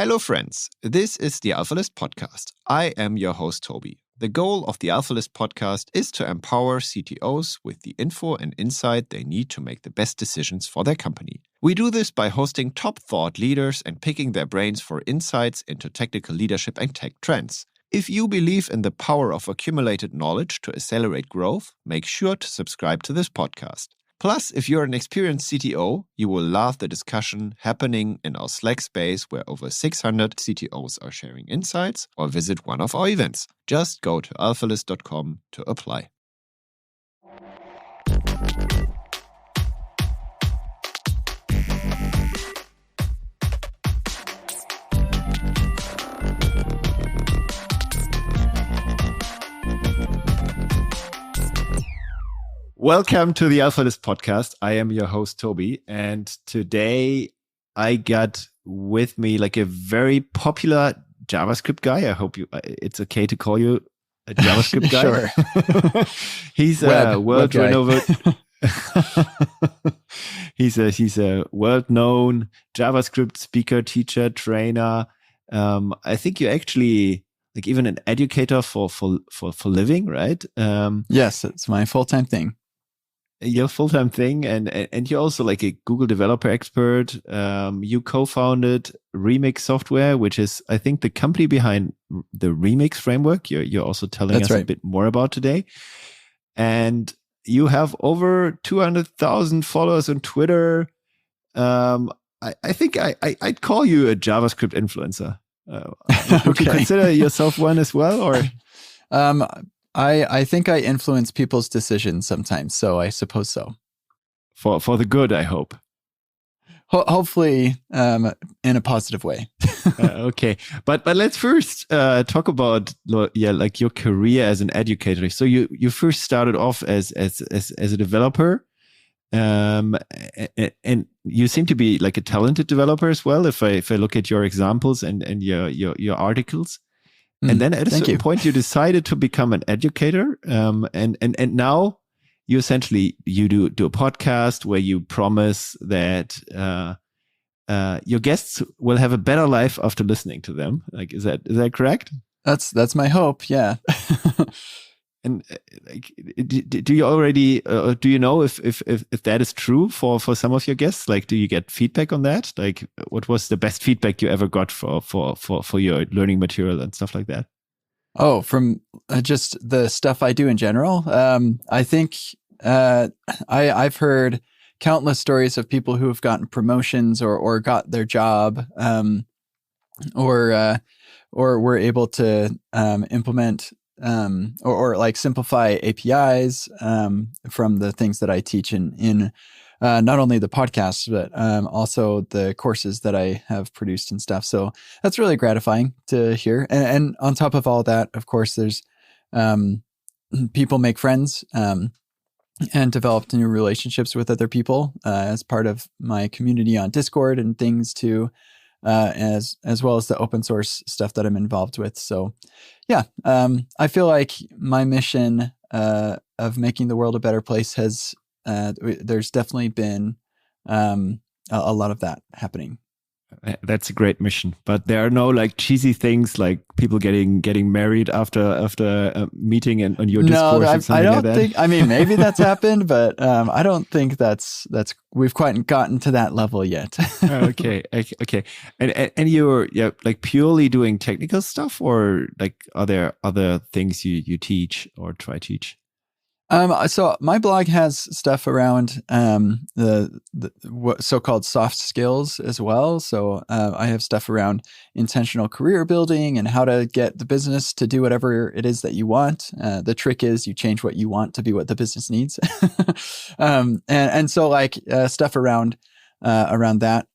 Hello, friends. This is the Alphalist podcast. I am your host, Toby. The goal of the Alphalist podcast is to empower CTOs with the info and insight they need to make the best decisions for their company. We do this by hosting top thought leaders and picking their brains for insights into technical leadership and tech trends. If you believe in the power of accumulated knowledge to accelerate growth, make sure to subscribe to this podcast. Plus, if you're an experienced CTO, you will love the discussion happening in our Slack space where over 600 CTOs are sharing insights, or visit one of our events. Just go to alphalist.com to apply. Welcome to the Alphalist podcast. I am your host, Toby, and today I got with me like a very popular JavaScript guy. I hope it's okay to call you a JavaScript guy. Sure. He's a world renowned. He's a world-known JavaScript speaker, teacher, trainer. I think you're actually like even an educator for living, right? Yes, it's my full-time thing. Your full-time thing, and you're also like a Google developer expert. You co-founded Remix Software, which is, I think, the company behind the Remix framework. You're also telling us a bit more about today. And you have over 200,000 followers on Twitter. I think I'd call you a JavaScript influencer. Would you consider yourself one as well, or? I think I influence people's decisions sometimes, so I suppose so. For the good, I hope. Hopefully, in a positive way. Okay, but let's first talk about like your career as an educator. So you first started off as a developer, and you seem to be like a talented developer as well. If I look at your examples and your articles. And then at a certain point, you decided to become an educator. And now you essentially, you do a podcast where you promise that your guests will have a better life after listening to them. Like, is that correct? That's my hope. Yeah. And like, do you already do you know if that is true for some of your guests? Like, do you get feedback on that? Like, what was the best feedback you ever got for your learning material and stuff like that? Oh, from just the stuff I do in general. I think I've heard countless stories of people who have gotten promotions or got their job, or were able to implement. Or like simplify APIs from the things that I teach in not only the podcasts, but also the courses that I have produced and stuff. So that's really gratifying to hear. And on top of all that, of course, there's people make friends and developed new relationships with other people as part of my community on Discord and things too. As well as the open source stuff that I'm involved with. So yeah, I feel like my mission of making the world a better place has, there's definitely been a lot of that happening. That's a great mission, but there are no like cheesy things like people getting married after a meeting and on your Discord. No, I don't think. I mean, maybe that's happened, but I don't think that's we've quite gotten to that level yet. Okay. And you're like purely doing technical stuff, or like are there other things you teach or try to teach? So my blog has stuff around the so-called soft skills as well. So I have stuff around intentional career building and how to get the business to do whatever it is that you want. The trick is you change what you want to be what the business needs. And so like stuff around that.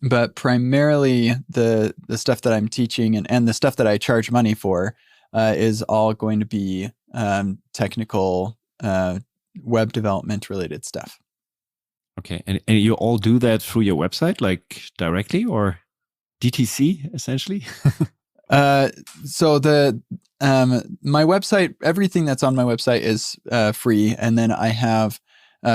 But primarily the stuff that I'm teaching and the stuff that I charge money for is all going to be technical web development related stuff. Okay. And you all do that through your website, like directly, or DTC essentially? So my website, everything that's on my website is free. And then I have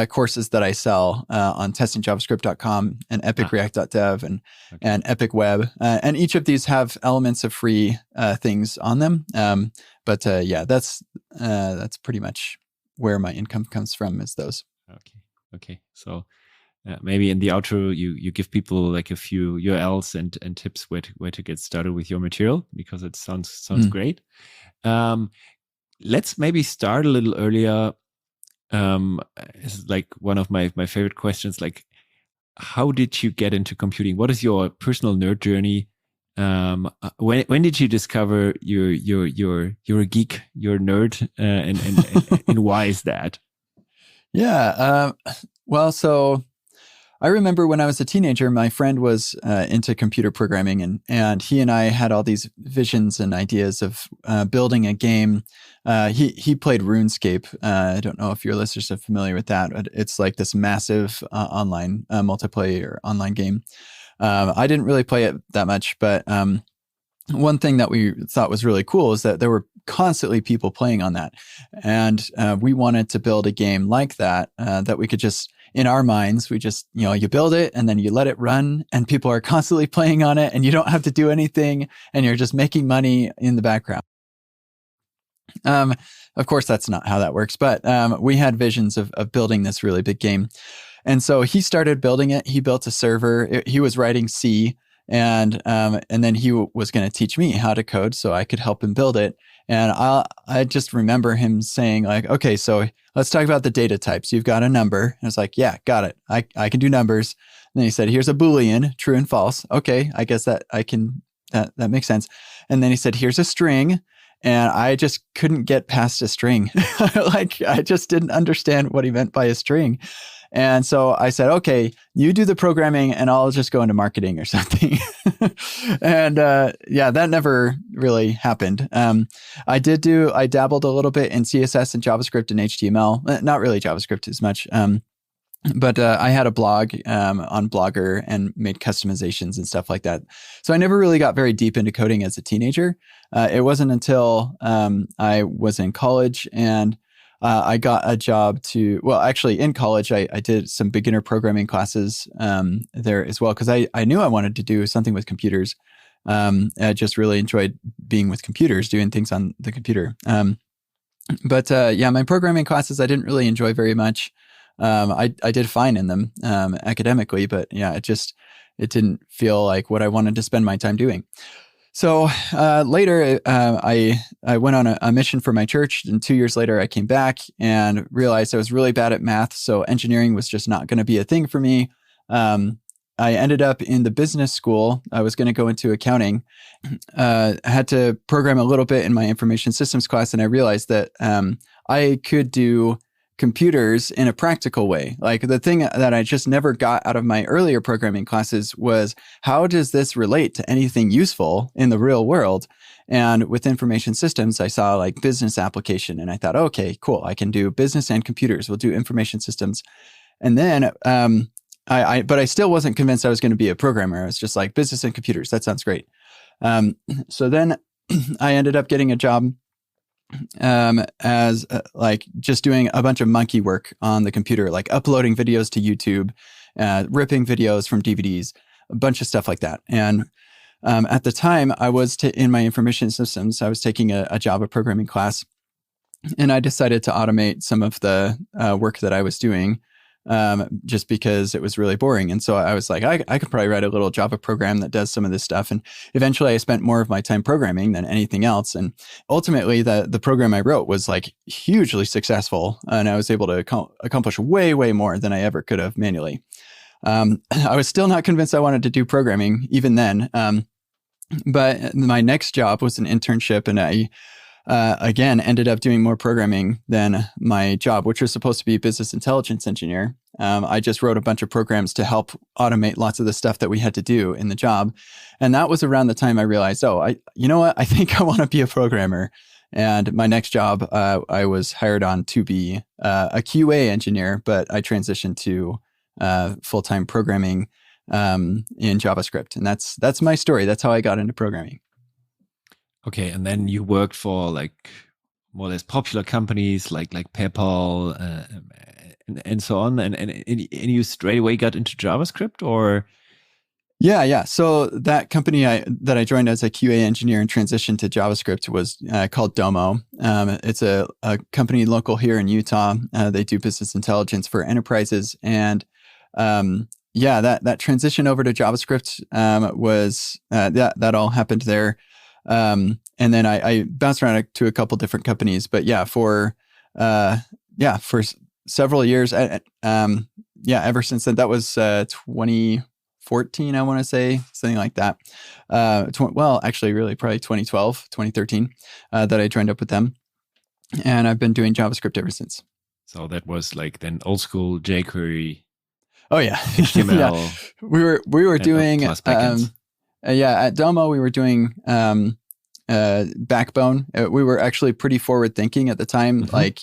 courses that I sell on testingjavascript.com and epicreact.dev and Epic Web. And each of these have elements of free things on them. But that's pretty much where my income comes from, is those. Okay. So maybe in the outro, you give people like a few URLs and tips where to get started with your material, because it sounds great. Let's maybe start a little earlier. It's like one of my favorite questions. Like, how did you get into computing? What is your personal nerd journey? When did you discover you're a geek, you're a nerd, and why is that? Yeah. Well, so I remember when I was a teenager, my friend was into computer programming, and he and I had all these visions and ideas of building a game. He played RuneScape. I don't know if your listeners are familiar with that, but it's like this massive online multiplayer online game. I didn't really play it that much, but one thing that we thought was really cool is that there were constantly people playing on that. And we wanted to build a game like that, that we could just, in our minds, we just, you build it and then you let it run and people are constantly playing on it and you don't have to do anything and you're just making money in the background. Of course, that's not how that works, but we had visions of building this really big game. And so he started building it. He built a server. He was writing C. And then he was going to teach me how to code so I could help him build it. And I just remember him saying like, okay, so let's talk about the data types. You've got a number. And I was like, yeah, got it. I can do numbers. And then he said, here's a Boolean, true and false. Okay, I guess that makes sense. And then he said, here's a string. And I just couldn't get past a string. Like, I just didn't understand what he meant by a string. And so I said, okay, you do the programming and I'll just go into marketing or something. And that never really happened. I dabbled a little bit in CSS and JavaScript and HTML, not really JavaScript as much. But I had a blog on Blogger and made customizations and stuff like that. So I never really got very deep into coding as a teenager. It wasn't until I was in college and I got a job actually in college, I did some beginner programming classes there as well, because I knew I wanted to do something with computers. I just really enjoyed being with computers, doing things on the computer. But my programming classes, I didn't really enjoy very much. I did fine in them academically, but it didn't feel like what I wanted to spend my time doing. So later, I went on a mission for my church, and 2 years later, I came back and realized I was really bad at math, so engineering was just not going to be a thing for me. I ended up in the business school. I was going to go into accounting. I had to program a little bit in my information systems class, and I realized that I could do computers in a practical way. Like, the thing that I just never got out of my earlier programming classes was, how does this relate to anything useful in the real world? And with information systems, I saw like business application, and I thought, okay, cool, I can do business and computers. We'll do information systems. And then but I still wasn't convinced I was going to be a programmer. I was just like, business and computers, that sounds great. So then I ended up getting a job as just doing a bunch of monkey work on the computer, like uploading videos to YouTube, ripping videos from DVDs, a bunch of stuff like that. And at the time, I was in my information systems, I was taking a Java programming class, and I decided to automate some of the work that I was doing, just because it was really boring. And so I was like, I could probably write a little Java program that does some of this stuff. And eventually I spent more of my time programming than anything else. And ultimately the program I wrote was like hugely successful. And I was able to accomplish way, way more than I ever could have manually. I was still not convinced I wanted to do programming even then. But my next job was an internship, and I again ended up doing more programming than my job, which was supposed to be business intelligence engineer. I just wrote a bunch of programs to help automate lots of the stuff that we had to do in the job. And that was around the time I realized, you know what? I think I want to be a programmer. And my next job, I was hired on to be a QA engineer, but I transitioned to full-time programming in JavaScript. And that's my story. That's how I got into programming. Okay, and then you worked for like more or less popular companies like PayPal and so on, and you straight away got into JavaScript, or? Yeah. So that company that I joined as a QA engineer and transitioned to JavaScript was called Domo. It's a company local here in Utah. They do business intelligence for enterprises, and that transition over to JavaScript was that all happened there. And then I bounced around to a couple different companies, but for several years. Ever since then, that was 2014, I want to say, something like that. Actually, really probably 2012, 2013 that I joined up with them. And I've been doing JavaScript ever since. So that was like then old school jQuery. Oh yeah, HTML. Yeah. We were doing at Domo we were doing Backbone. We were actually pretty forward thinking at the time. Mm-hmm. Like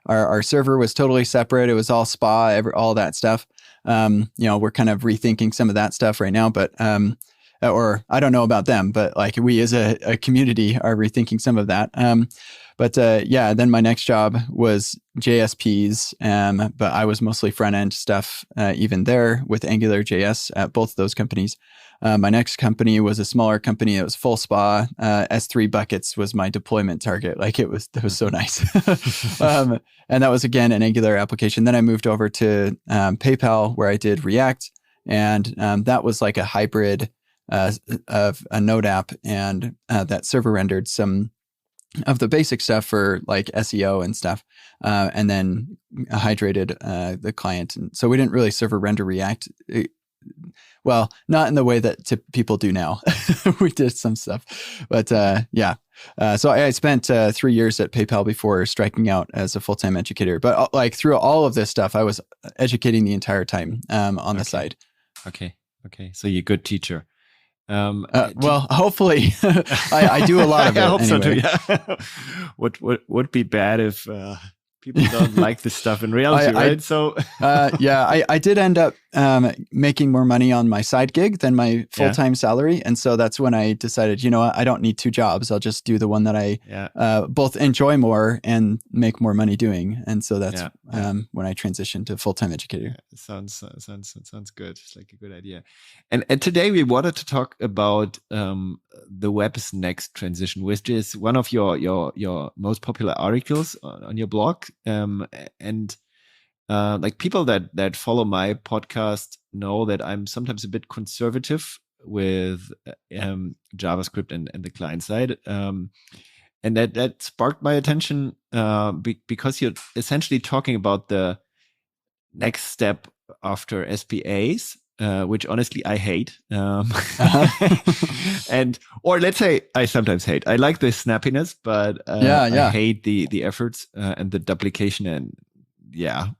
our server was totally separate. It was all SPA, all that stuff. We're kind of rethinking some of that stuff right now, but or I don't know about them, but like we as a community are rethinking some of that. Then my next job was JSPs, but I was mostly front end stuff even there with Angular JS at both of those companies. My next company was a smaller company. It was full SPA. S3 buckets was my deployment target. Like that was so nice. And that was again an Angular application. Then I moved over to PayPal where I did React, and that was like a hybrid of a Node app, and that server rendered some of the basic stuff for like SEO and stuff, and then hydrated the client. And so we didn't really server render React. Well, not in the way that people do now. We did some stuff, but so I spent 3 years at PayPal before striking out as a full-time educator. But like through all of this stuff, I was educating the entire time on the side. Okay. So you're a good teacher. Hopefully, I do a lot of it. I hope anyway. So too. Yeah. Would be bad if people don't like this stuff in reality, right? So I did end up making more money on my side gig than my full-time salary, and so that's when I decided, you know what, I don't need 2 jobs. I'll just do the one that I both enjoy more and make more money doing. And so that's when I transitioned to full-time educator. Sounds good. It's like a good idea. And today we wanted to talk about the web's next transition, which is one of your most popular articles on your blog. Like people that follow my podcast know that I'm sometimes a bit conservative with JavaScript and the client side. And that sparked my attention because you're essentially talking about the next step after SPAs, which honestly I hate. Or let's say I sometimes hate. I like the snappiness, but I hate the efforts and the duplication and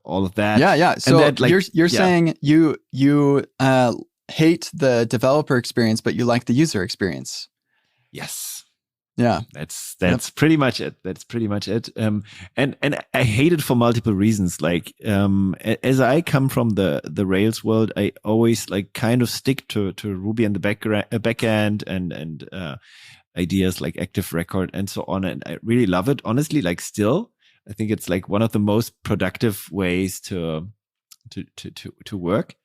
all of that. Yeah. So that, like, you're saying you hate the developer experience, but you like the user experience. Yes. Yeah. That's pretty much it. And I hate it for multiple reasons. Like as I come from the Rails world, I always like kind of stick to Ruby and the backend and ideas like active record and so on. And I really love it. Honestly, like still, I think it's like one of the most productive ways to work.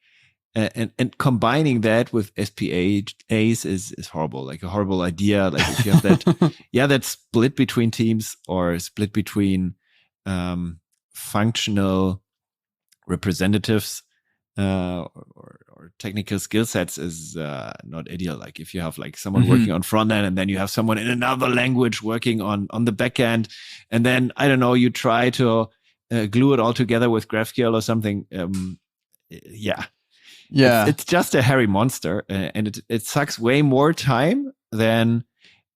And combining that with SPAs is horrible, like a horrible idea. Like if you have that, that split between teams or split between functional representatives or technical skill sets is not ideal. Like if you have like someone working on front end and then you have someone in another language working on the back end, and then I don't know, you try to glue it all together with GraphQL or something. It's just a hairy monster, and it sucks way more time than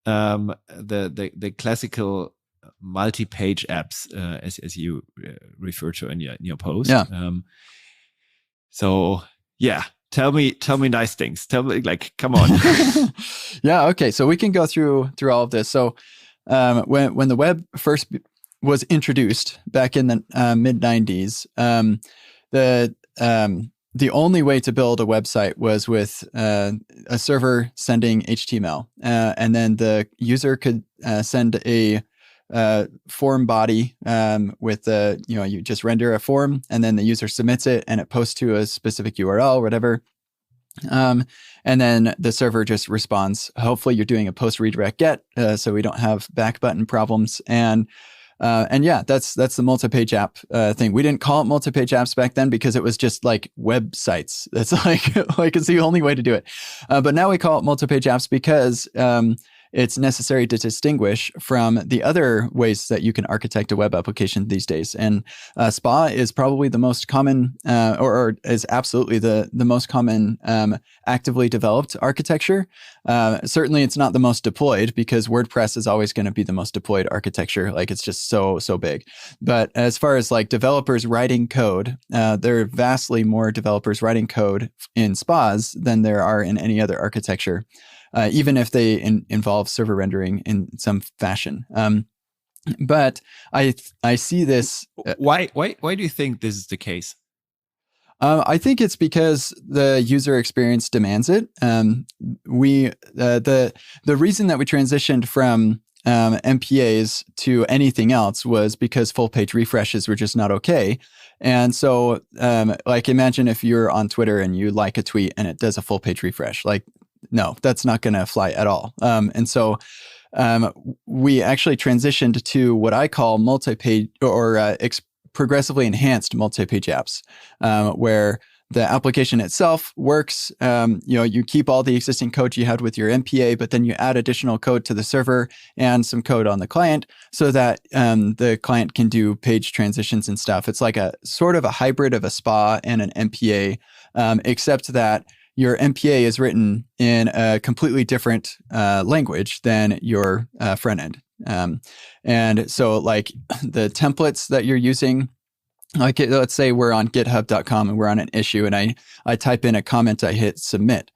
the classical multi-page apps as you refer to in your post. Tell me nice things. Tell me, like, come on. Okay. So we can go through all of this. So when the web first was introduced back in the mid 90s, the only way to build a website was with a server sending HTML, and then the user could send a form body with the, you just render a form and then the user submits it and it posts to a specific URL, whatever. And then the server just responds. Hopefully you're doing a post redirect get, so we don't have back button problems. And yeah, that's the multi-page app thing. We didn't call it multi-page apps back then because it was just like websites. That's like it's the only way to do it. But now we call it multi-page apps because it's necessary to distinguish from the other ways that you can architect a web application these days. And SPA is probably the most common, or is absolutely the most common actively developed architecture. Certainly, it's not the most deployed because WordPress is always going to be the most deployed architecture. Like it's just so big. But as far as like developers writing code, there are vastly more developers writing code in SPAs than there are in any other architecture. Even if they involve server rendering in some fashion. But I see this. Why do you think this is the case? I think it's because the user experience demands it. The reason that we transitioned from MPAs to anything else was because full page refreshes were just not okay. And so, like, imagine if you're on Twitter and you like a tweet and it does a full page refresh. Like, no, that's not going to fly at all. And so we actually transitioned to what I call multi-page or progressively enhanced multi-page apps, where the application itself works. You keep all the existing code you had with your MPA, but then you add additional code to the server and some code on the client so that the client can do page transitions and stuff. It's like a sort of a hybrid of a SPA and an MPA, except that your MPA is written in a completely different language than your front end. And so like the templates that you're using, like let's say we're on github.com and we're on an issue and I type in a comment, I hit submit.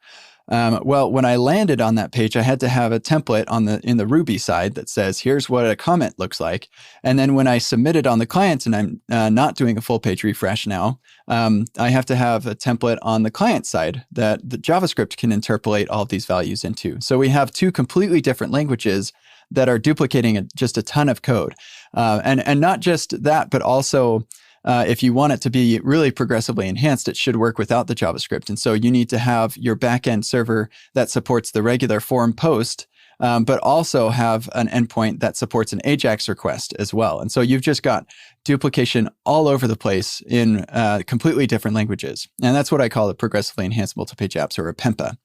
Well, when I landed on that page, I had to have a template in the Ruby side that says, here's what a comment looks like. And then when I submit it on the client and I'm not doing a full page refresh now, I have to have a template on the client side that the JavaScript can interpolate all of these values into. So we have two completely different languages that are duplicating just a ton of code. And not just that, but also if you want it to be really progressively enhanced, it should work without the JavaScript. And so you need to have your backend server that supports the regular form post, but also have an endpoint that supports an AJAX request as well. And so you've just got duplication all over the place in completely different languages. And that's what I call the progressively enhanced multi-page apps, or a PEMPA.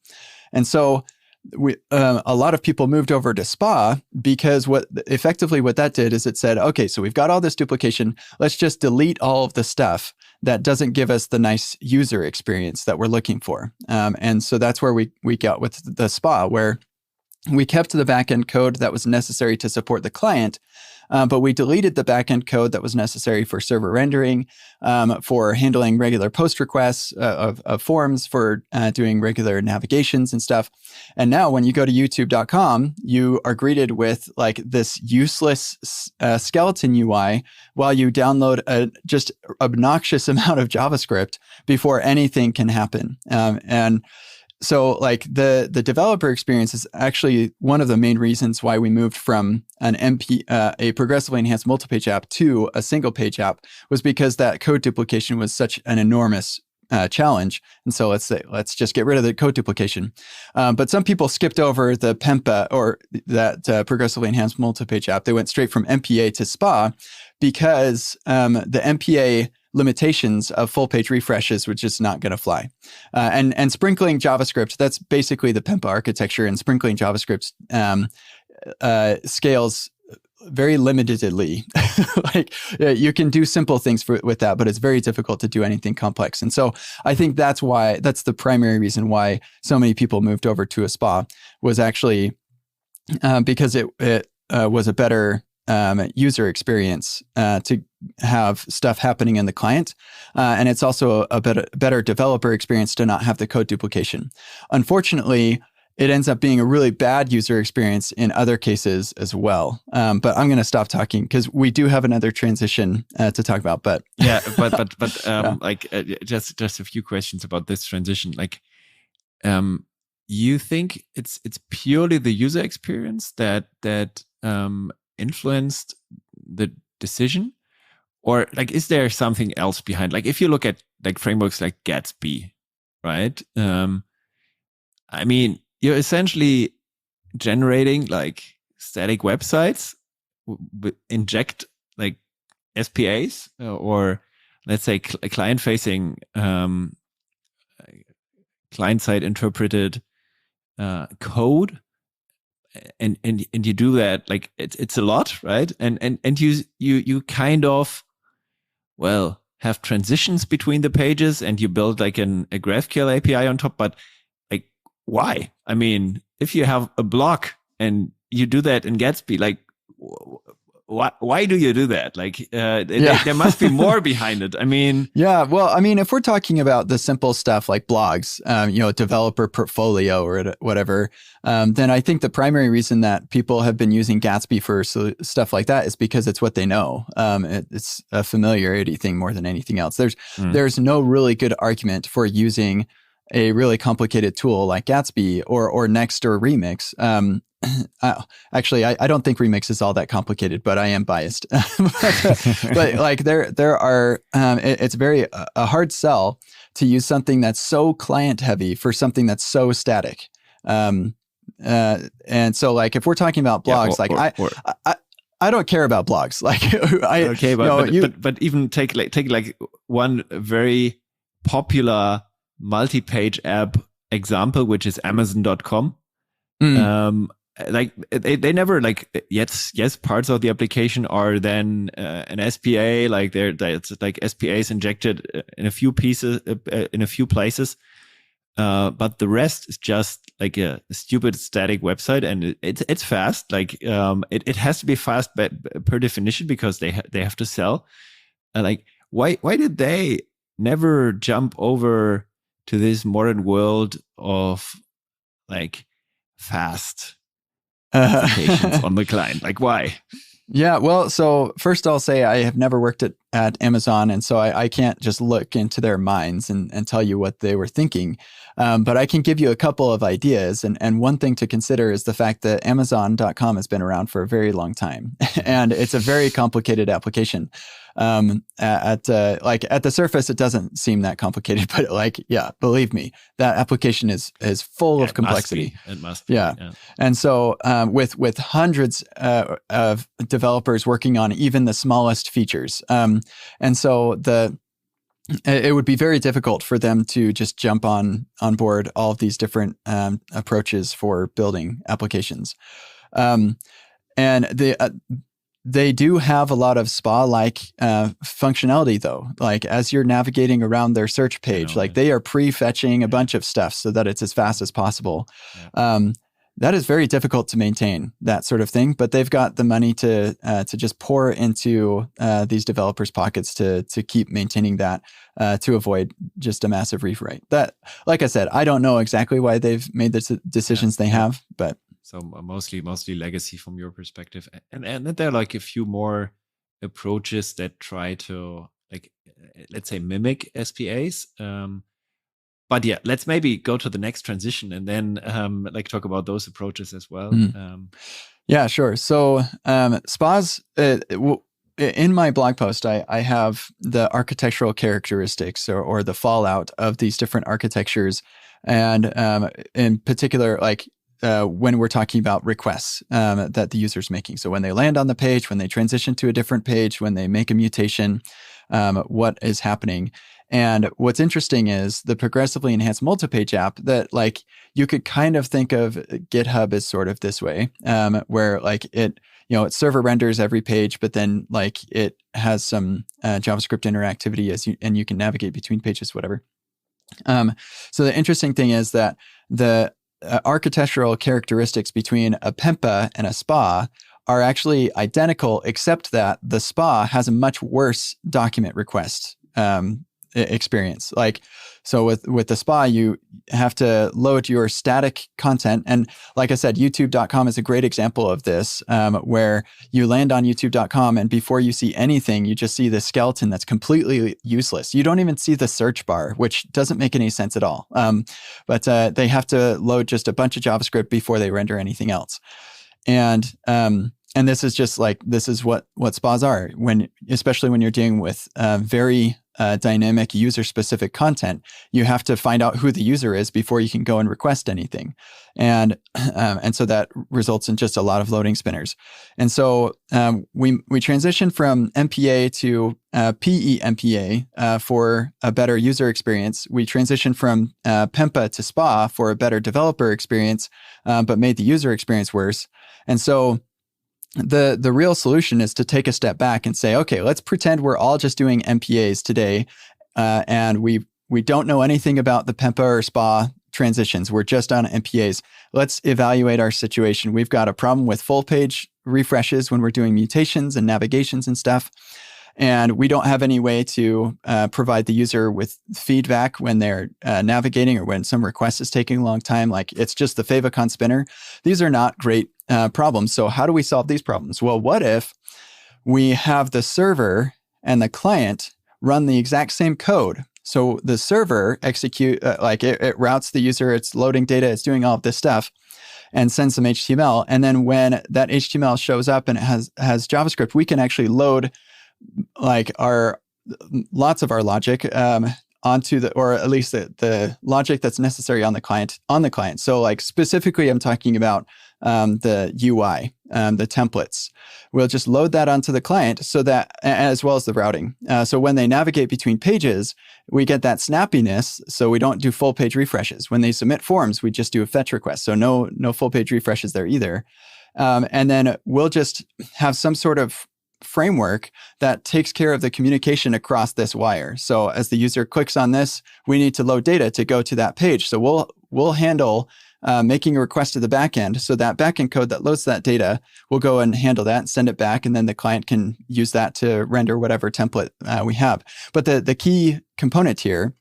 And so a lot of people moved over to SPA because what that did is it said, okay, so we've got all this duplication. Let's just delete all of the stuff that doesn't give us the nice user experience that we're looking for. And so that's where we got with the SPA, where we kept the backend code that was necessary to support the client, but we deleted the backend code that was necessary for server rendering, for handling regular post requests of forms, for doing regular navigations and stuff. And now when you go to youtube.com, you are greeted with like this useless skeleton UI while you download a just obnoxious amount of JavaScript before anything can happen. And so like the developer experience is actually one of the main reasons why we moved from a progressively enhanced multi-page app to a single page app, was because that code duplication was such an enormous challenge. And so let's just get rid of the code duplication. But some people skipped over the PEMPA, or that progressively enhanced multi-page app. They went straight from MPA to SPA because the MPA limitations of full page refreshes were just not going to fly. And sprinkling JavaScript, that's basically the PEMPA architecture, and sprinkling JavaScript scales very limitedly. Like you can do simple things with that, but it's very difficult to do anything complex. And so I think that's the primary reason why so many people moved over to a SPA, was actually because it was a better user experience to have stuff happening in the client. And it's also a better developer experience to not have the code duplication. Unfortunately, it ends up being a really bad user experience in other cases as well. But I'm going to stop talking because we do have another transition to talk about. But yeah, but just a few questions about this transition. Like, you think it's purely the user experience that influenced the decision? Or like, is there something else behind? Like, if you look at like frameworks like Gatsby, right? I mean, you're essentially generating like static websites, inject like SPAs or let's say client-facing client-side interpreted code, and you do that, like it's a lot, right? And you kind of, well, have transitions between the pages, and you build like a GraphQL API on top. But like, why? I mean, if you have a block and you do that in Gatsby, like, why do you do that? Like, there must be more behind it. I mean, yeah. Well, I mean, if we're talking about the simple stuff like blogs, developer portfolio or whatever, then I think the primary reason that people have been using Gatsby for stuff like that is because it's what they know. It's a familiarity thing more than anything else. There's no really good argument for using a really complicated tool like Gatsby or Nuxt or Remix. Actually, I don't think Remix is all that complicated, but I am biased. but like there are, it's very a hard sell to use something that's so client heavy for something that's so static. And so like if we're talking about blogs, I don't care about blogs. Like but even take like one very popular multi-page app example, which is Amazon.com. Like they never like yes parts of the application are then an SPA, like it's like SPAs injected in a few pieces in a few places, but the rest is just like a stupid static website, and it's fast. Like it has to be fast per definition because they have to sell. Like why did they never jump over to this modern world of like fast applications on the client? Like, why? Yeah, well, so first I'll say I have never worked at Amazon, and so I can't just look into their minds and tell you what they were thinking. But I can give you a couple of ideas. And one thing to consider is the fact that Amazon.com has been around for a very long time. And it's a very complicated application. At the surface, it doesn't seem that complicated, but like, yeah, believe me, that application is full of complexity. It must be. Yeah. And so with hundreds of developers working on even the smallest features. And so it would be very difficult for them to just jump on board all of these different approaches for building applications. And they do have a lot of SPA-like functionality, though. Like as you're navigating around their search page, they are prefetching a bunch of stuff so that it's as fast as possible. Yeah. That is very difficult to maintain, that sort of thing. But they've got the money to just pour into these developers' pockets to keep maintaining that to avoid just a massive rewrite. That, like I said, I don't know exactly why they've made the decisions they have, but. So mostly legacy from your perspective, and there are like a few more approaches that try to like, let's say, mimic SPAs. But yeah, let's maybe go to the next transition and then like talk about those approaches as well. Yeah, sure. So SPAs, in my blog post, I have the architectural characteristics or the fallout of these different architectures, and in particular, like. When we're talking about requests that the user's making. So when they land on the page, when they transition to a different page, when they make a mutation, what is happening. And what's interesting is the progressively enhanced multi-page app that like you could kind of think of GitHub as sort of this way, where like it server renders every page, but then like it has some JavaScript interactivity and you can navigate between pages, whatever. So the interesting thing is that the architectural characteristics between a PEMPA and a SPA are actually identical, except that the SPA has a much worse document request experience. Like, so with the SPA, you have to load your static content. And like I said, youtube.com is a great example of this, where you land on youtube.com and before you see anything, you just see the skeleton that's completely useless. You don't even see the search bar, which doesn't make any sense at all. But they have to load just a bunch of JavaScript before they render anything else. And and this is just like, this is what spas are, especially when you're dealing with very dynamic user-specific content. You have to find out who the user is before you can go and request anything, and so that results in just a lot of loading spinners. And so we transitioned from MPA to PEMPA for a better user experience. We transitioned from PEMPA to SPA for a better developer experience, but made the user experience worse. And so the real solution is to take a step back and say, okay, let's pretend we're all just doing MPAs today, and we don't know anything about the PEMPA or SPA transitions. We're just on MPAs. Let's evaluate our situation. We've got a problem with full page refreshes when we're doing mutations and navigations and stuff. And we don't have any way to provide the user with feedback when they're navigating or when some request is taking a long time. Like, it's just the favicon spinner. These are not great problems. So how do we solve these problems? Well, what if we have the server and the client run the exact same code? So the server execute, it routes the user, it's loading data, it's doing all of this stuff, and sends some HTML. And then when that HTML shows up and it has JavaScript, we can actually load like lots of our logic onto or at least the logic that's necessary on the client. So like specifically, I'm talking about the UI, the templates. We'll just load that onto the client so that, as well as the routing. So when they navigate between pages, we get that snappiness. So we don't do full page refreshes. When they submit forms, we just do a fetch request. So no full page refreshes there either. And then we'll just have some sort of framework that takes care of the communication across this wire. So as the user clicks on this, we need to load data to go to that page. So we'll handle making a request to the backend. So that backend code that loads that data will go and handle that and send it back. And then the client can use that to render whatever template we have. But the key component here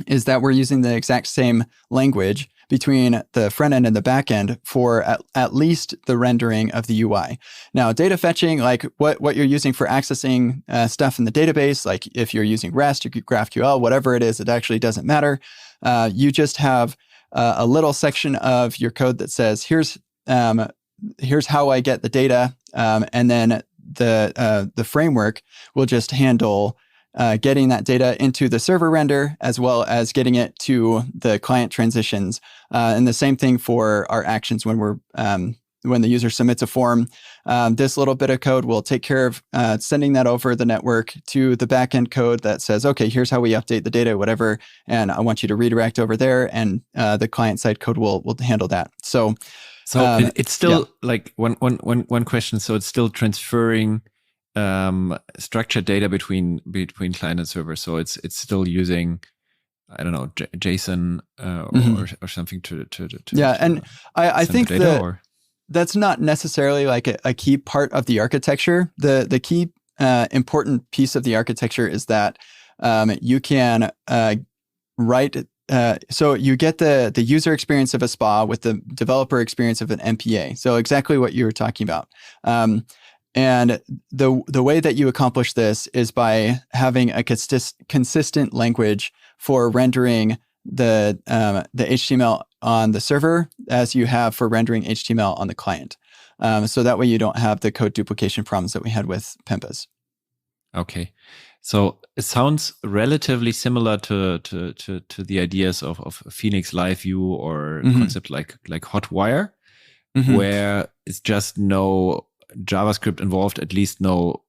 is that we're using the exact same language between the front end and the back end for at least the rendering of the UI. Now, data fetching, like what you're using for accessing stuff in the database, like if you're using REST or GraphQL, whatever it is, it actually doesn't matter. You just have a little section of your code that says, here's how I get the data, and then the framework will just handle getting that data into the server render, as well as getting it to the client transitions. And the same thing for our actions when the user submits a form. This little bit of code will take care of sending that over the network to the backend code that says, okay, here's how we update the data, whatever, and I want you to redirect over there, and the client-side code will handle that. So it's still like one question. So it's still transferring structured data between client and server. So it's still using, I don't know, JSON or something to and I think that's not necessarily like a key part of the architecture. The key important piece of the architecture is that you can write. So you get the user experience of a SPA with the developer experience of an MPA. So exactly what you were talking about. And the way that you accomplish this is by having a consistent language for rendering the HTML on the server as you have for rendering HTML on the client. So that way you don't have the code duplication problems that we had with PEMPAs. Okay. So it sounds relatively similar to the ideas of Phoenix Live View or concept like Hotwire, where it's just no JavaScript involved, at least no,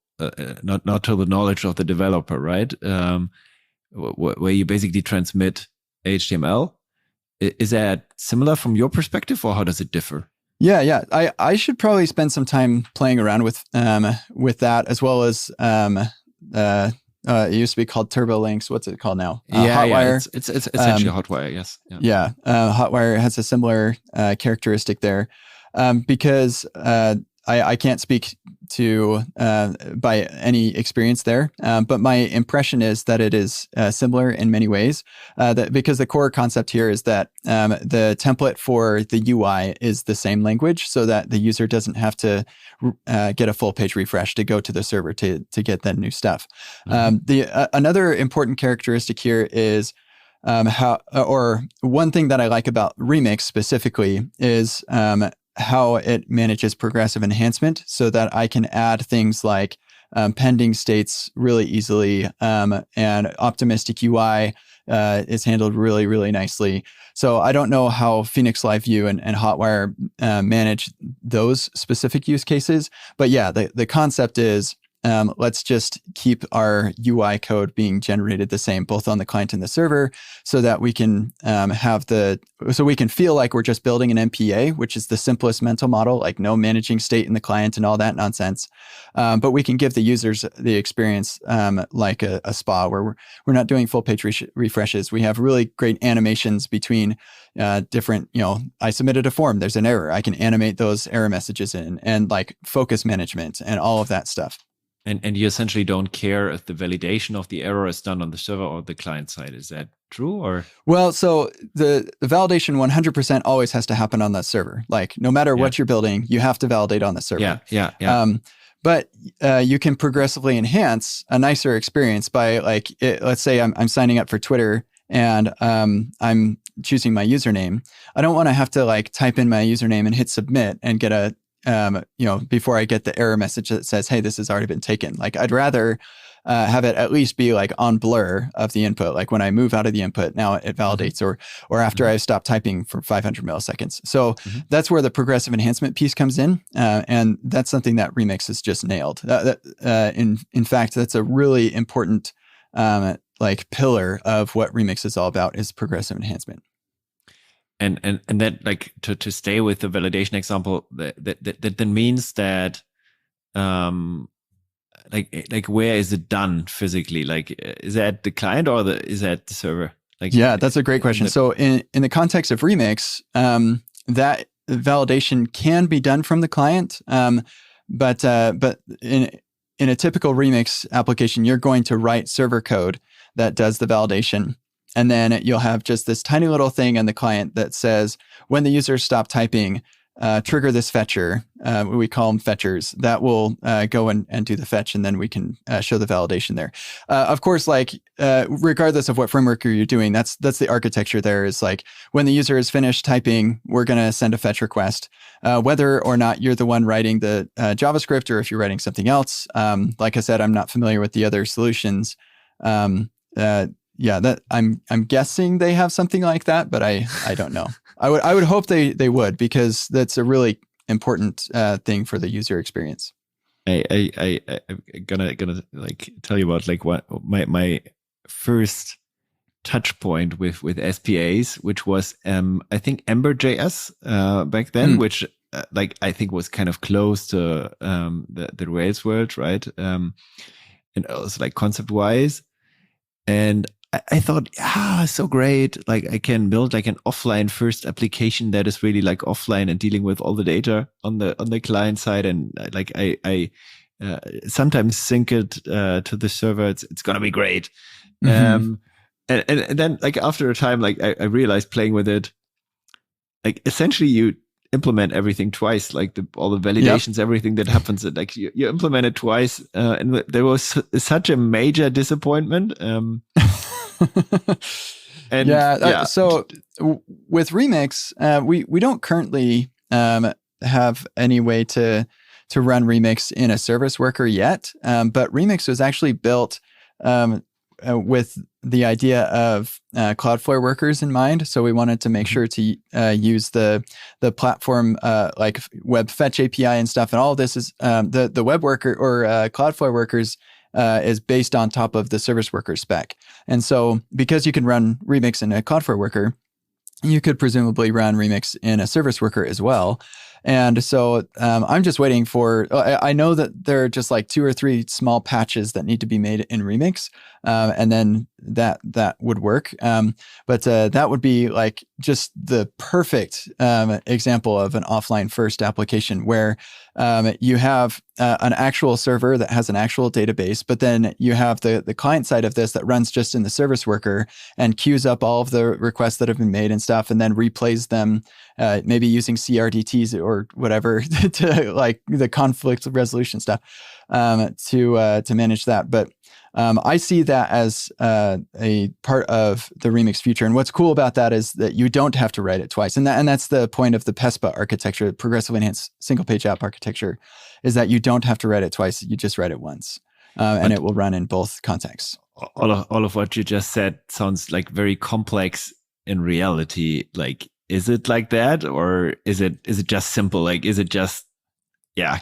not to the knowledge of the developer, right? Where you basically transmit HTML. Is that similar from your perspective, or how does it differ? Yeah. I should probably spend some time playing around with that, as well as it used to be called TurboLinks. What's it called now? Hotwire. It's essentially Hotwire. Yes. Yeah. Hotwire has a similar characteristic there, because I can't speak to by any experience there, but my impression is that it is similar in many ways. Because the core concept here is that the template for the UI is the same language, so that the user doesn't have to get a full page refresh to go to the server to get that new stuff. Another important characteristic here is one thing that I like about Remix specifically is how it manages progressive enhancement so that I can add things like pending states really easily, and optimistic UI is handled really, really nicely. So I don't know how Phoenix Live View and Hotwire manage those specific use cases, but yeah, the concept is let's just keep our UI code being generated the same, both on the client and the server, so that we can we can feel like we're just building an MPA, which is the simplest mental model, like no managing state in the client and all that nonsense. But we can give the users the experience like a spa, where we're not doing full page refreshes. We have really great animations between different, I submitted a form, there's an error. I can animate those error messages in, and like focus management and all of that stuff. And you essentially don't care if the validation of the error is done on the server or the client side. Is that true? Or well, so the validation 100% always has to happen on the server. Like no matter what you're building, you have to validate on the server. Yeah. But you can progressively enhance a nicer experience by let's say I'm signing up for Twitter and I'm choosing my username. I don't want to have to type in my username and hit submit and get a before I get the error message that says, hey, this has already been taken. I'd rather have it at least be on blur of the input. Like when I move out of the input, now it validates, or after I stop typing for 500 milliseconds. So that's where the progressive enhancement piece comes in. And that's something that Remix has just nailed. In fact, that's a really important pillar of what Remix is all about, is progressive enhancement. And then to stay with the validation example, that then means that where is it done physically? Is that the client or is that the server? Yeah, that's a great question. So in the context of Remix, that validation can be done from the client, but in a typical Remix application, you're going to write server code that does the validation. And then you'll have just this tiny little thing on the client that says, when the users stop typing, trigger this fetcher. We call them fetchers. That will go and do the fetch, and then we can show the validation there. Of course, regardless of what framework you're doing, that's the architecture there, is when the user is finished typing, we're going to send a fetch request. Whether or not you're the one writing the JavaScript, or if you're writing something else. Like I said, I'm not familiar with the other solutions. Yeah, that I'm guessing they have something like that, but I don't know. I would hope they would, because that's a really important thing for the user experience. I'm gonna tell you about what my first touch point with SPAs, which was I think Ember.js back then, which I think was kind of close to the Rails world, right? And also concept wise. And I thought, so great. I can build an offline first application that is really offline and dealing with all the data on the client side. And I sometimes sync it to the server. It's going to be great. And then after a time, I realized playing with it, essentially you implement everything twice, all the validations, everything that happens, you implement it twice. And there was such a major disappointment. So with Remix, we don't currently have any way to run Remix in a service worker yet. But Remix was actually built with the idea of Cloudflare workers in mind. So we wanted to make sure to use the platform web fetch API and stuff. And all of this is the web worker or Cloudflare workers is based on top of the service worker spec. And so because you can run Remix in a Cloudflare worker, you could presumably run Remix in a service worker as well. And so I'm just waiting for, I know that there are just 2 or 3 small patches that need to be made in Remix. And then that would work. But that would be just the perfect example of an offline first application where you have an actual server that has an actual database, but then you have the client side of this that runs just in the service worker and queues up all of the requests that have been made and stuff, and then replays them, maybe using CRDTs or whatever to the conflict resolution stuff to manage that. But I see that as a part of the Remix future. And what's cool about that is that you don't have to write it twice. And that's the point of the PESPA architecture, progressively enhanced single page app architecture, is that you don't have to write it twice. You just write it once. And it will run in both contexts. All of what you just said sounds like very complex in reality. Like, is it like that, or is it just simple? Like, is it just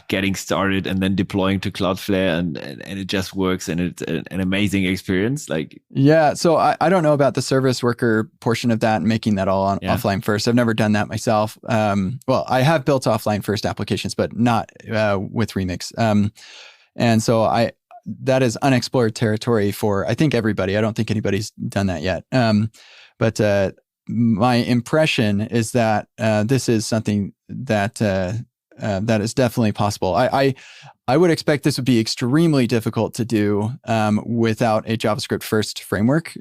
getting started and then deploying to Cloudflare and it just works and it's an amazing experience? Like, so I don't know about the service worker portion of that and making that all offline first. I've never done that myself. Well, I have built offline first applications, but not with Remix. And so that is unexplored territory for, I think, everybody. I don't think anybody's done that yet. But my impression is that this is something that that is definitely possible. I would expect this would be extremely difficult to do without a JavaScript first framework.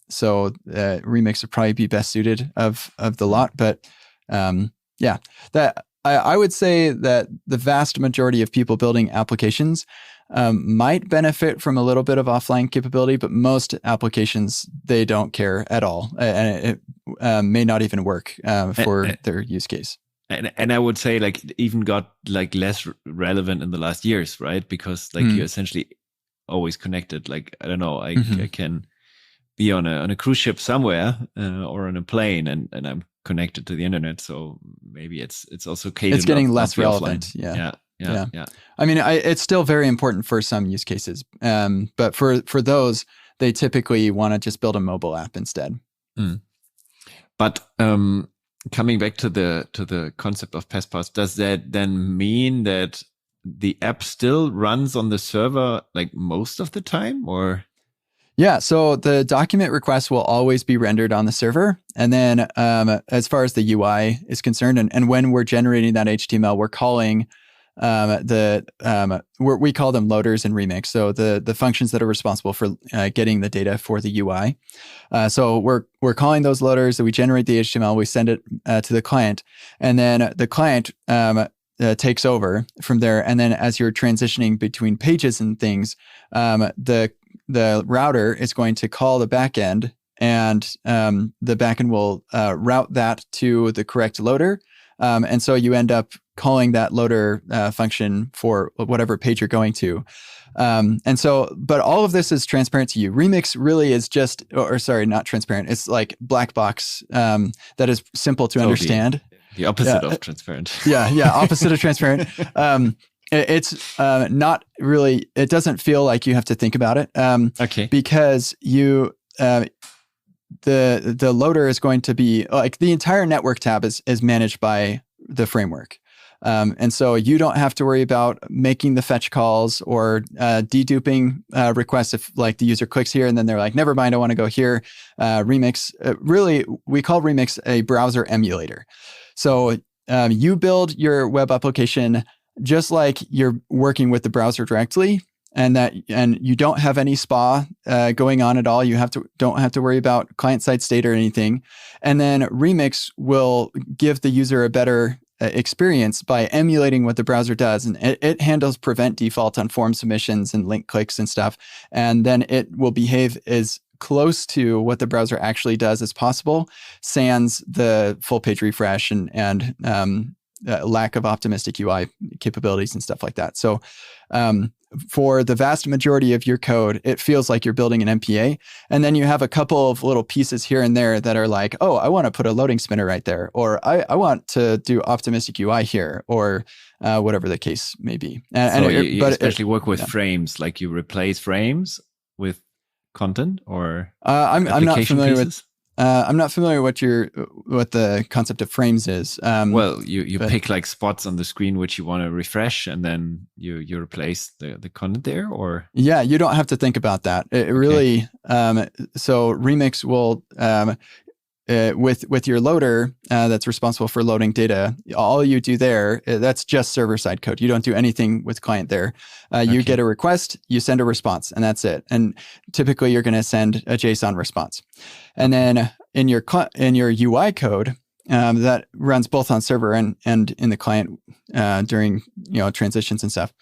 So Remix would probably be best suited of the lot. But that I would say that the vast majority of people building applications might benefit from a little bit of offline capability, but most applications, they don't care at all. And it may not even work for their use case. And I would say, like, it even got like less relevant in the last years, right? Because like you're essentially always connected. Like, I don't know, I can be on a cruise ship somewhere or on a plane, and I'm connected to the internet. So maybe it's also it's getting less relevant. Yeah. I mean, it's still very important for some use cases, but for those, they typically want to just build a mobile app instead. But coming back to the concept of PESPA, does that then mean that the app still runs on the server like most of the time, or? Yeah, so the document request will always be rendered on the server. And then as far as the UI is concerned, and when we're generating that HTML, we're calling we call them loaders in Remix. So the functions that are responsible for getting the data for the UI. So we're calling those loaders, that we generate the HTML, we send it to the client, and then the client takes over from there. And then as you're transitioning between pages and things, the router is going to call the backend, and the backend will route that to the correct loader. And so you end up calling that loader function for whatever page you're going to. And so, but all of this is transparent to you. Remix really is just, or sorry, not transparent. It's like black box that is simple to understand. The opposite of transparent. Opposite of transparent. It's not really, it doesn't feel like you have to think about it. Because you, the loader is going to be, like, the entire network tab is managed by the framework. And so you don't have to worry about making the fetch calls or deduping requests if, like, the user clicks here and then they're like, never mind, I want to go here. Remix, really, we call Remix a browser emulator. So you build your web application just like you're working with the browser directly, and you don't have any SPA going on at all. You don't have to worry about client-side state or anything. And then Remix will give the user a better experience by emulating what the browser does. And it handles prevent default on form submissions and link clicks and stuff. And then it will behave as close to what the browser actually does as possible, sans the full page refresh and lack of optimistic UI capabilities and stuff like that. So for the vast majority of your code, it feels like you're building an MPA. And then you have a couple of little pieces here and there that are like, oh, I want to put a loading spinner right there, or I want to do optimistic UI here, or whatever the case may be. You especially work with frames, like you replace frames with content, or I'm not familiar with. I'm not familiar what the concept of frames is. Well, you pick like spots on the screen which you want to refresh, and then you replace the content there, or? Yeah, you don't have to think about that. It really, so Remix will, with your loader that's responsible for loading data, all you do there, that's just server-side code. You don't do anything with client there. You get a request, you send a response, and that's it. And typically you're going to send a JSON response. And then in your UI code, that runs both on server and in the client during transitions and stuff,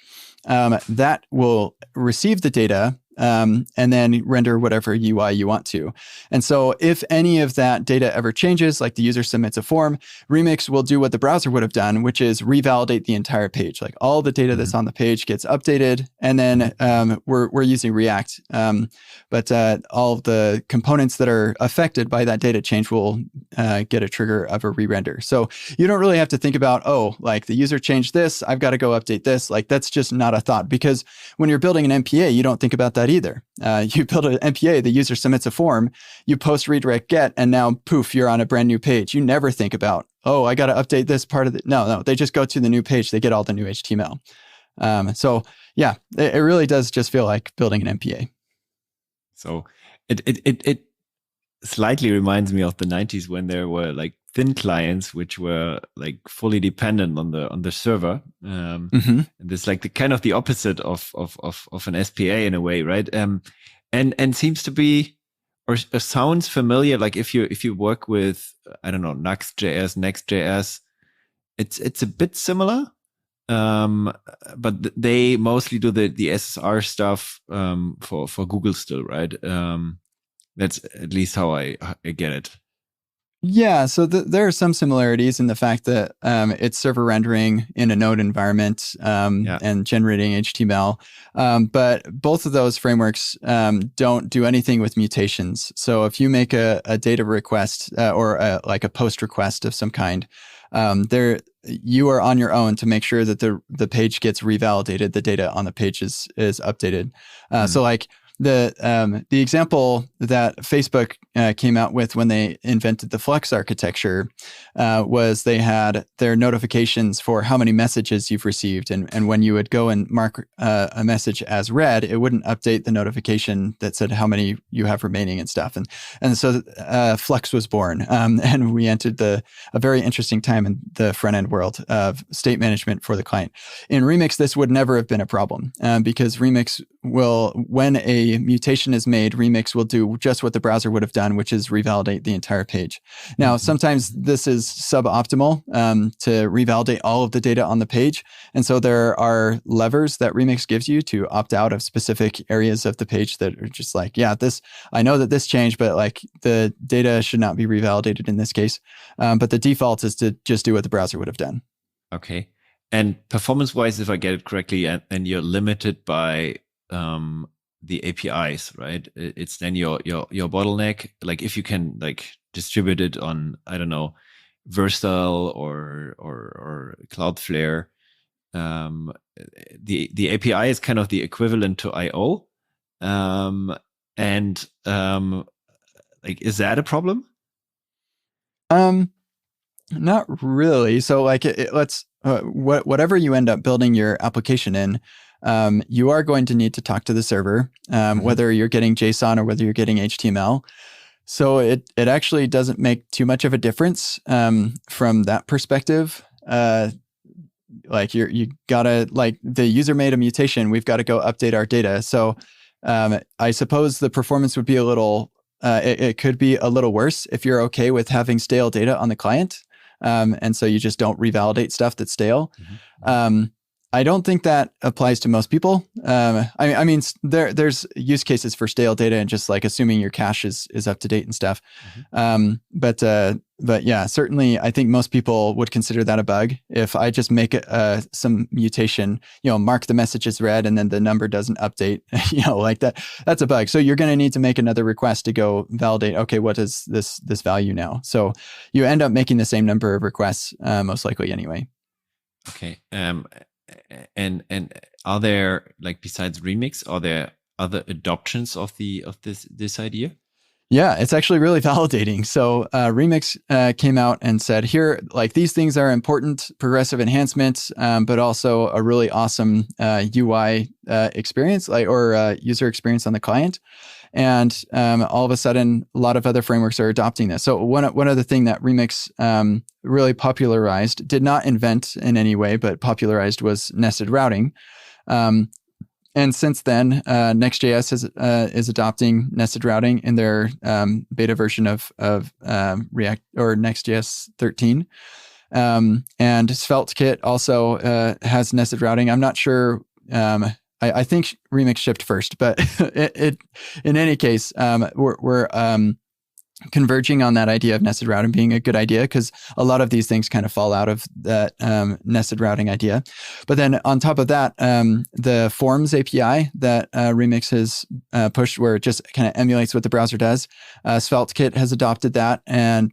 that will receive the data and then render whatever UI you want to. And so if any of that data ever changes, like the user submits a form, Remix will do what the browser would have done, which is revalidate the entire page. Like all the data that's on the page gets updated, and then we're using React, but all of the components that are affected by that data change will get a trigger of a re-render. So you don't really have to think about, oh, like the user changed this, I've got to go update this. Like that's just not a thought, because when you're building an MPA, you don't think about that either. You build an MPA, the user submits a form, you post redirect get, and now poof, you're on a brand new page. You never think about, oh, I got to update this part of it. No, they just go to the new page, they get all the new HTML. So yeah, it really does just feel like building an MPA. So it slightly reminds me of the 90s when there were like thin clients which were like fully dependent on the server. And it's like the kind of the opposite of an SPA in a way, right? And seems to be or sounds familiar. Like if you work with, I don't know, Nuxt.js, Next.js, it's a bit similar. But they mostly do the SSR stuff for Google still, right? That's at least how I get it. Yeah, so there are some similarities in the fact that it's server rendering in a node environment and generating HTML. But both of those frameworks don't do anything with mutations. So if you make a data request or like a post request of some kind, you are on your own to make sure that the page gets revalidated, the data on the page is updated. So like the example that Facebook came out with when they invented the Flux architecture was they had their notifications for how many messages you've received, and when you would go and mark a message as read, it wouldn't update the notification that said how many you have remaining and stuff. And so Flux was born, and we entered a very interesting time in the front end world of state management for the client. In Remix, this would never have been a problem because Remix will, when a mutation is made, Remix will do just what the browser would have done, which is revalidate the entire page. Now, sometimes this is suboptimal to revalidate all of the data on the page. And so there are levers that Remix gives you to opt out of specific areas of the page that are just like, yeah, I know that this changed, but like the data should not be revalidated in this case. But the default is to just do what the browser would have done. Okay. And performance-wise, if I get it correctly, and you're limited by the APIs, right? It's then your bottleneck. Like if you can like distribute it on, I don't know, Versal or Cloudflare, the API is kind of the equivalent to IO. And like, is that a problem? Not really. So like whatever you end up building your application in, you are going to need to talk to the server, whether you're getting JSON or whether you're getting HTML. So it actually doesn't make too much of a difference from that perspective. Like you gotta, like the user made a mutation, we've got to go update our data. So I suppose the performance would be a little, it could be a little worse if you're okay with having stale data on the client. And so you just don't revalidate stuff that's stale. I don't think that applies to most people. I mean, there's use cases for stale data and just like assuming your cache is up to date and stuff. But yeah, certainly I think most people would consider that a bug. If I just make some mutation, mark the message as read and then the number doesn't update, like that's a bug. So you're going to need to make another request to go validate, okay, what is this value now? So you end up making the same number of requests, most likely anyway. Okay. And are there, like, besides Remix, are there other adoptions of this idea? Yeah, it's actually really validating. So Remix came out and said, here, like these things are important progressive enhancements, but also a really awesome UI experience, or user experience on the client. And all of a sudden, a lot of other frameworks are adopting this. So one other thing that Remix really popularized, did not invent in any way, but popularized, was nested routing. And since then, Next.js is adopting nested routing in their beta version of React or Next.js 13. And SvelteKit also has nested routing. I'm not sure I think Remix shipped first, but it in any case, we're converging on that idea of nested routing being a good idea, because a lot of these things kind of fall out of that nested routing idea. But then on top of that, the Forms API that Remix has pushed, where it just kind of emulates what the browser does, SvelteKit has adopted that, and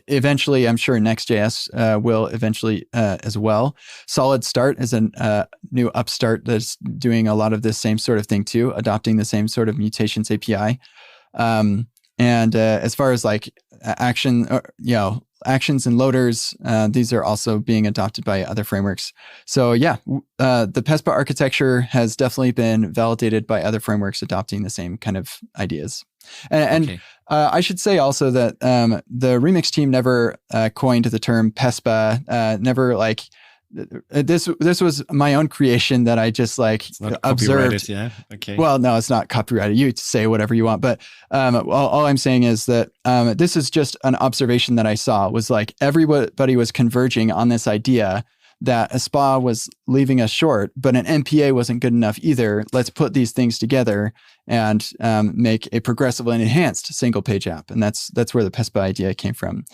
eventually, I'm sure Next.js will eventually as well. Solid Start is a new upstart that's doing a lot of this same sort of thing too, adopting the same sort of mutations API. And as far as like actions and loaders, these are also being adopted by other frameworks. So yeah, the PESPA architecture has definitely been validated by other frameworks adopting the same kind of ideas. And I should say also that the Remix team never coined the term PESPA, never like, this was my own creation that I just like observed. Yeah. Okay. Well, no, it's not copyrighted. You say whatever you want, but all I'm saying is that this is just an observation that I saw, was like everybody was converging on this idea that a SPA was leaving us short, but an MPA wasn't good enough either. Let's put these things together and make a progressive and enhanced single page app, and that's where the PESPA idea came from.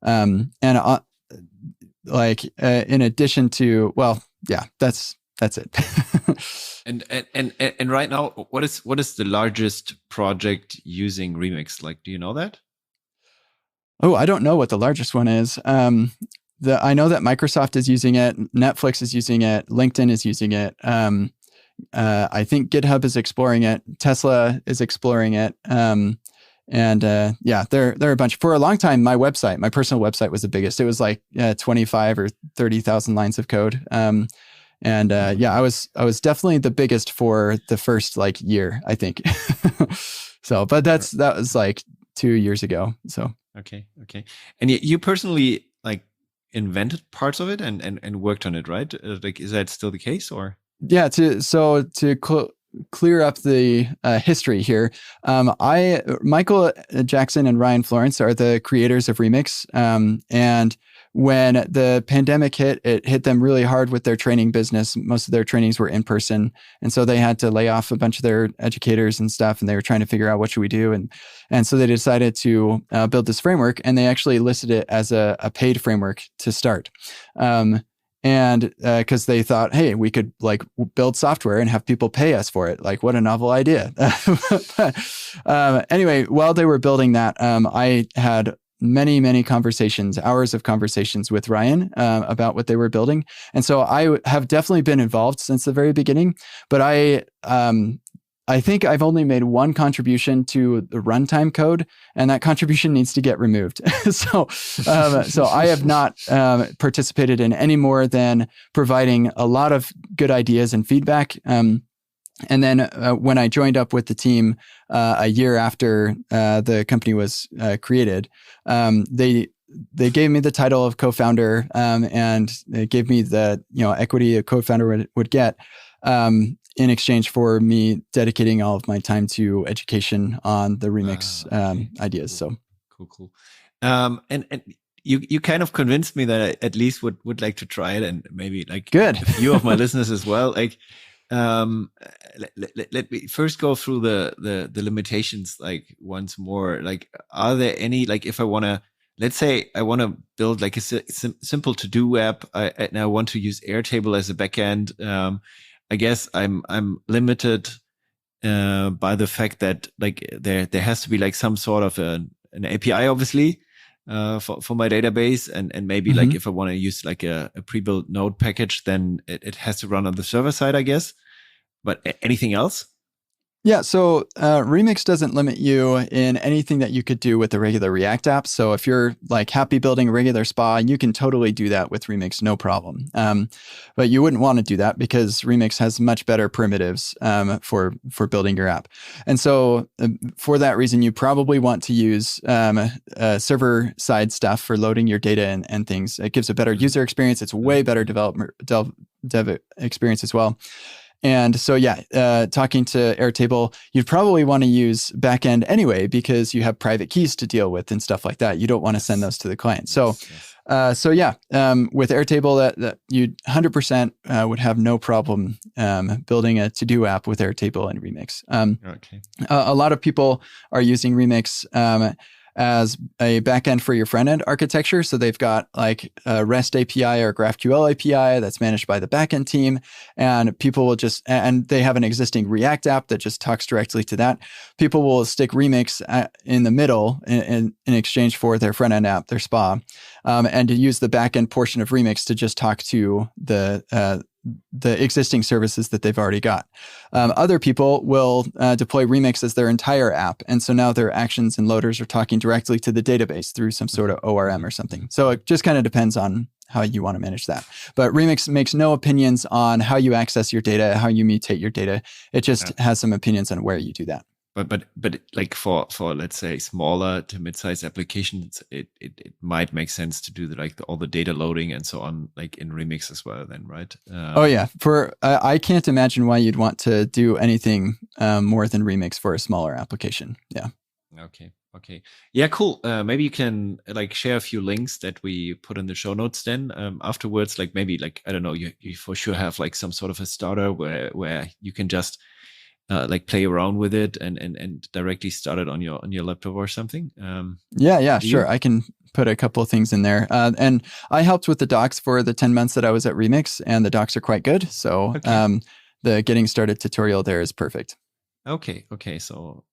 In addition to, well, yeah, that's it. and right now, what is the largest project using Remix? Like, do you know that? Oh, I don't know what the largest one is. I know that Microsoft is using it, Netflix is using it, LinkedIn is using it. I think GitHub is exploring it, Tesla is exploring it. Yeah, there are a bunch. For a long time, my personal website was the biggest. It was like 25 or 30,000 lines of code. Yeah, I was definitely the biggest for the first like year, I think. So, but that was like 2 years ago. So okay, and you personally like invented parts of it and worked on it, right? Like, is that still the case, or? Yeah. To clear up the history here, Michael Jackson and Ryan Florence are the creators of Remix, and when the pandemic hit, it hit them really hard with their training business. Most of their trainings were in person, and so they had to lay off a bunch of their educators and stuff, and they were trying to figure out what should we do, and so they decided to build this framework, and they actually listed it as a paid framework to start. And because they thought, hey, we could like build software and have people pay us for it. Like, what a novel idea. Anyway, while they were building that, I had many conversations, hours of conversations with Ryan about what they were building. And so I have definitely been involved since the very beginning, but I think I've only made one contribution to the runtime code, and that contribution needs to get removed. So I have not participated in any more than providing a lot of good ideas and feedback. And then when I joined up with the team a year after the company was created, they gave me the title of co-founder, and they gave me the equity a co-founder would get. In exchange for me dedicating all of my time to education on the Remix ideas. So cool. And you kind of convinced me that I at least would like to try it, and maybe like good. A few of my listeners as well. Like, let me first go through the limitations like once more. Like, are there any, like, if I want to, let's say I want to build like a simple to-do app, and I want to use Airtable as a backend. I guess I'm limited by the fact that like there has to be like some sort of an API, obviously, for my database, and maybe like if I want to use like a pre-built node package, then it has to run on the server side, I guess. But anything else? Yeah, so Remix doesn't limit you in anything that you could do with a regular React app. So if you're like happy building a regular SPA, you can totally do that with Remix, no problem. But you wouldn't want to do that because Remix has much better primitives for building your app. And so for that reason, you probably want to use server side stuff for loading your data and things. It gives a better user experience. It's way better dev experience as well. And so, talking to Airtable, you'd probably want to use backend anyway, because you have private keys to deal with and stuff like that. You don't want to send those to the client. With Airtable, that you 100% would have no problem building a to-do app with Airtable and Remix. A lot of people are using Remix as a backend for your front-end architecture. So they've got like a REST API or GraphQL API that's managed by the backend team. And people will and they have an existing React app that just talks directly to that. People will stick Remix in the middle in exchange for their front-end app, their SPA, and to use the backend portion of Remix to just talk to the existing services that they've already got. Other people will deploy Remix as their entire app. And so now their actions and loaders are talking directly to the database through some sort of ORM or something. So it just kind of depends on how you want to manage that. But Remix makes no opinions on how you access your data, how you mutate your data. It just has some opinions on where you do that. But like for let's say smaller to mid-sized applications, it might make sense to do all the data loading and so on, like in Remix as well, then, right? I can't imagine why you'd want to do anything more than Remix for a smaller application. Yeah. Okay. Yeah, cool. Maybe you can share a few links that we put in the show notes then afterwards. I don't know, you for sure have some sort of a starter where you can just play around with it and directly start it on your laptop or something. Sure. I can put a couple of things in there. And I helped with the docs for the 10 months that I was at Remix, and the docs are quite good. So the getting started tutorial there is perfect. Okay. So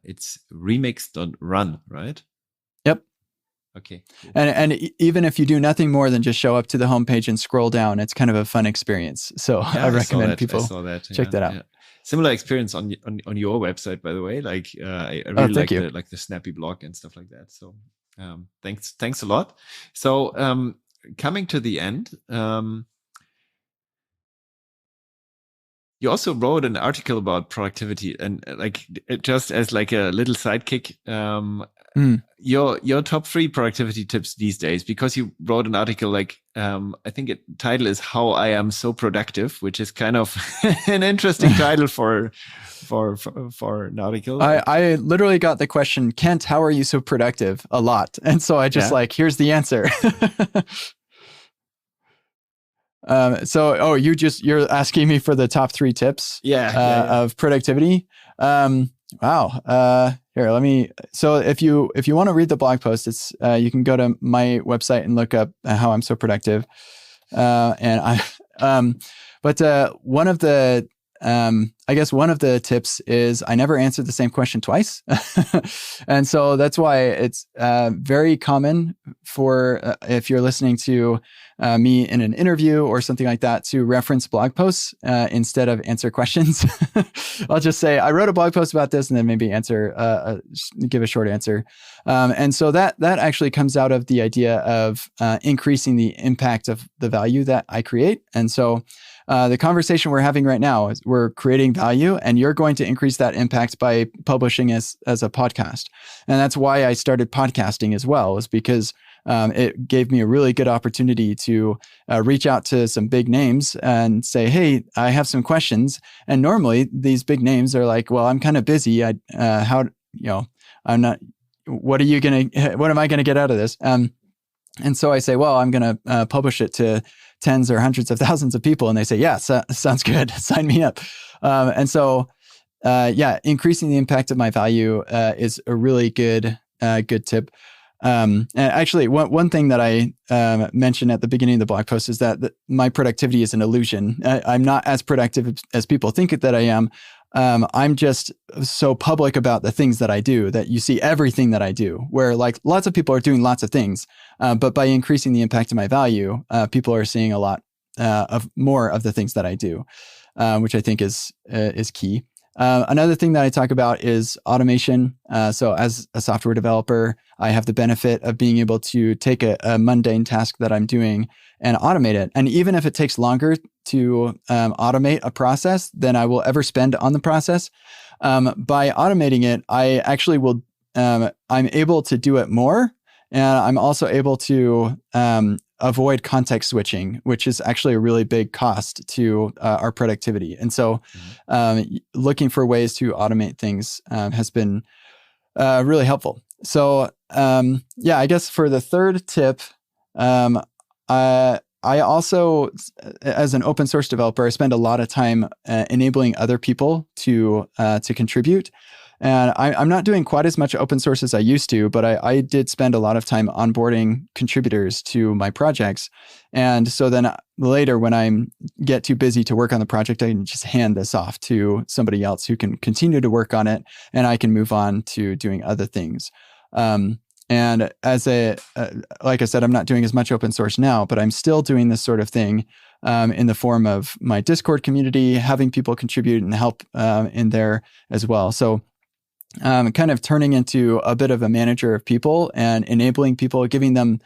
it's remix.run, right? Yep. Okay. Cool. And even if you do nothing more than just show up to the homepage and scroll down, it's kind of a fun experience. So I recommend people check that out. Yeah. Similar experience on your website, by the way. I really like the snappy block and stuff like that. So thanks a lot. So coming to the end, you also wrote an article about productivity, and just as a little sidekick, your top 3 productivity tips these days, because you wrote an article I think the title is "How I Am So Productive," which is kind of an interesting title for an article. I literally got the question, "Kent, how are you so productive?" a lot, and so I just here's the answer. You're asking me for the top 3 tips of productivity. Wow. Here, let me. So if you want to read the blog post, it's you can go to my website and look up how I'm so productive. One of the tips is I never answered the same question twice. And so that's why it's very common for if you're listening to me in an interview or something like that to reference blog posts instead of answer questions. I'll just say, I wrote a blog post about this, and then maybe give a short answer. And so that actually comes out of the idea of increasing the impact of the value that I create. And so the conversation we're having right now is we're creating value, and you're going to increase that impact by publishing as a podcast. And that's why I started podcasting as well, is because it gave me a really good opportunity to reach out to some big names and say, "Hey, I have some questions." And normally these big names are like, "Well, I'm kind of busy. I'm not. What am I gonna get out of this?" And so I say, "Well, I'm gonna publish it to tens or hundreds of thousands of people," and they say, "Yeah, sounds good. Sign me up." And so, increasing the impact of my value is a really good tip. And actually, one thing that I mentioned at the beginning of the blog post is that my productivity is an illusion. I'm not as productive as people think that I am. I'm just so public about the things that I do that you see everything that I do, where lots of people are doing lots of things. But by increasing the impact of my value, people are seeing a lot of more of the things that I do, which I think is key. Another thing that I talk about is automation. So as a software developer, I have the benefit of being able to take a mundane task that I'm doing and automate it. And even if it takes longer to automate a process than I will ever spend on the process, by automating it, I actually will, I'm able to do it more. And I'm also able to avoid context switching, which is actually a really big cost to our productivity. And so looking for ways to automate things has been really helpful. So I guess for the third tip, I also, as an open source developer, I spend a lot of time enabling other people to contribute. And I'm not doing quite as much open source as I used to, but I did spend a lot of time onboarding contributors to my projects. And so then later, when I get too busy to work on the project, I can just hand this off to somebody else who can continue to work on it, and I can move on to doing other things. And as like I said, I'm not doing as much open source now, but I'm still doing this sort of thing in the form of my Discord community, having people contribute and help in there as well. So kind of turning into a bit of a manager of people and enabling people, giving them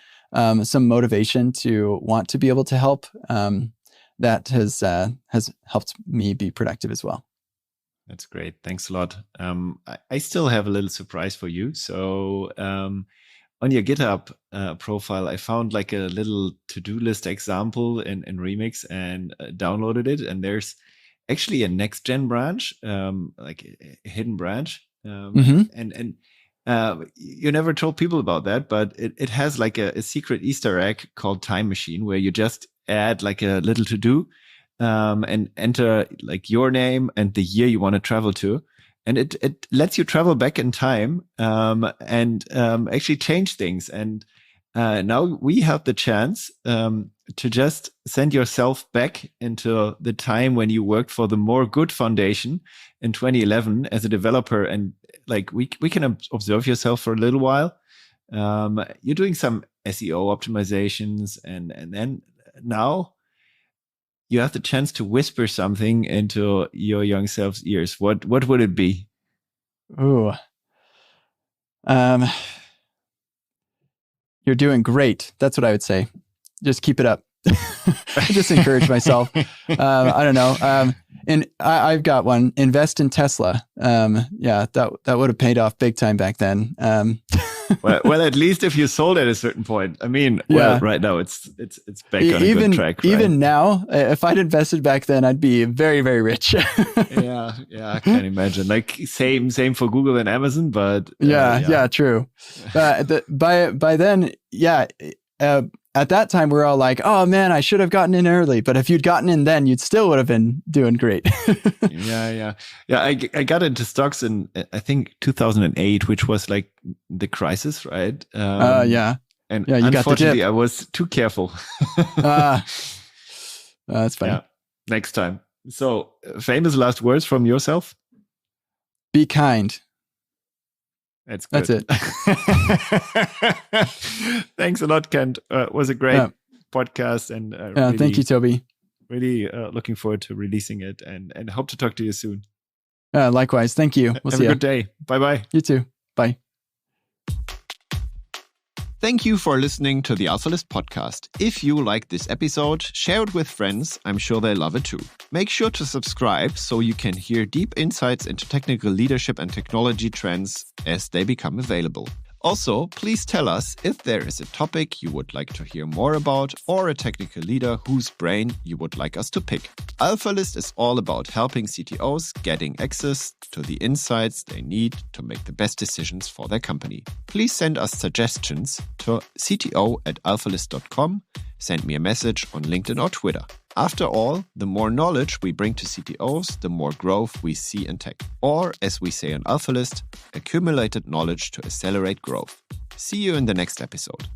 some motivation to want to be able to help. That has helped me be productive as well. That's great. Thanks a lot. I still have a little surprise for you. So on your GitHub profile, I found like a little to-do list example in Remix and downloaded it. And there's actually a next-gen branch, like a hidden branch. And you never told people about that, but it has like a secret Easter egg called Time Machine, where you just add like a little to-do and enter like your name and the year you want to travel to. And it lets you travel back in time and actually change things. And now we have the chance to just send yourself back into the time when you worked for the More Good Foundation in 2011 as a developer. And like we can observe yourself for a little while. You're doing some SEO optimizations, and then now you have the chance to whisper something into your young self's ears. What would it be? Ooh. You're doing great. That's what I would say. Just keep it up. Just encourage myself. I don't know. And I've got one. Invest in Tesla. That would have paid off big time back then. well, at least if you sold at a certain point. I mean, right now it's back on a good track. Right? Even now, if I'd invested back then, I'd be very, very rich. yeah, I can imagine. Like same for Google and Amazon, but true. By then, at that time, we're all like, oh man, I should have gotten in early. But if you'd gotten in then, you'd still would have been doing great. Yeah. I got into stocks in, I think, 2008, which was like the crisis, right? And you unfortunately, I was too careful. That's fine. Yeah, next time. So, famous last words from yourself? Be kind. That's good. That's it. Thanks a lot, Kent. It was a great podcast. And really, thank you, Toby. Really looking forward to releasing it and hope to talk to you soon. Likewise. Thank you. We'll see you. Have a good day. Bye-bye. You too. Bye. Thank you for listening to the Alphalist podcast. If you like this episode, share it with friends. I'm sure they love it too. Make sure to subscribe so you can hear deep insights into technical leadership and technology trends as they become available. Also, please tell us if there is a topic you would like to hear more about or a technical leader whose brain you would like us to pick. Alphalist is all about helping CTOs getting access to the insights they need to make the best decisions for their company. Please send us suggestions to cto@alphalist.com. Send me a message on LinkedIn or Twitter. After all, the more knowledge we bring to CTOs, the more growth we see in tech. Or, as we say on Alphalist, accumulated knowledge to accelerate growth. See you in the next episode.